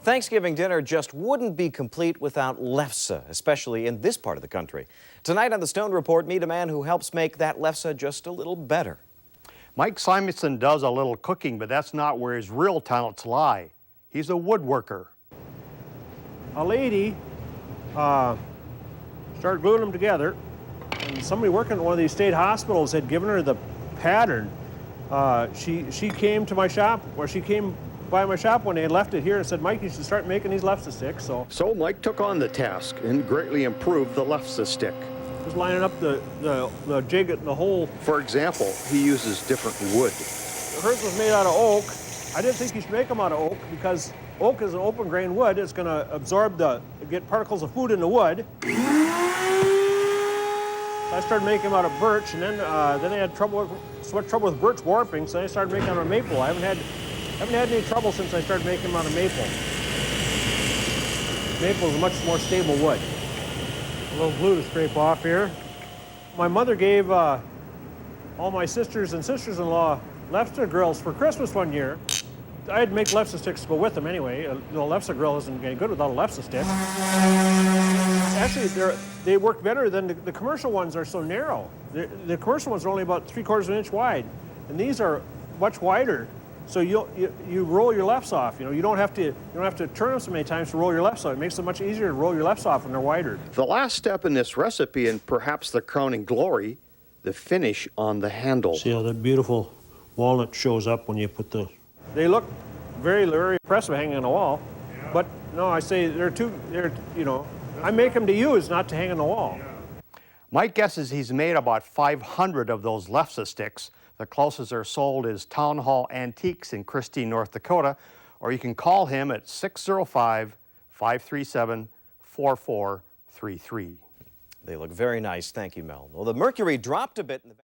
Thanksgiving dinner just wouldn't be complete without lefse, especially in this part of the country. Tonight on the Stone Report, meet a man who helps make that lefse just a little better. Mike Simonson does a little cooking, but that's not where his real talents lie. He's a woodworker. A lady started gluing them together, and somebody working at one of these state hospitals had given her the pattern. She came to my shop, or she came by my shop one day and left it here and said, Mike, you should start making these lefse sticks. So Mike took on the task and greatly improved the lefse stick. Just lining up the jig in the hole. For example, he uses different wood. Hers was made out of oak. I didn't think you should make them out of oak because oak is an open grain wood. It's going to absorb get particles of food in the wood. I started making them out of birch, and then I had so much trouble with birch warping, so I started making them out of maple. I haven't had any trouble since I started making them out of maple. Maple is a much more stable wood. A little glue to scrape off here. My mother gave all my sisters and sisters-in-law lefse grills for Christmas one year. I'd make lefse sticks to go with them anyway. A lefse grill isn't any good without a lefse stick. Actually, they work better than the commercial ones are so narrow. The commercial ones are only about 3/4 of an inch wide, and these are much wider. So you roll your lefse off. You don't have to turn them so many times to roll your lefse off. It makes it much easier to roll your lefse off when they're wider. The last step in this recipe, and perhaps the crowning glory, the finish on the handle. See how that beautiful walnut shows up when you put the... They look very, very impressive hanging on the wall. Yeah. But no, I say I make them to use, not to hang on the wall. Yeah. Mike guesses he's made about 500 of those lefse sticks. The closest they're sold is Town Hall Antiques in Christine, North Dakota, or you can call him at 605-537-4433. They look very nice. Thank you, Mel. Well, the mercury dropped a bit in the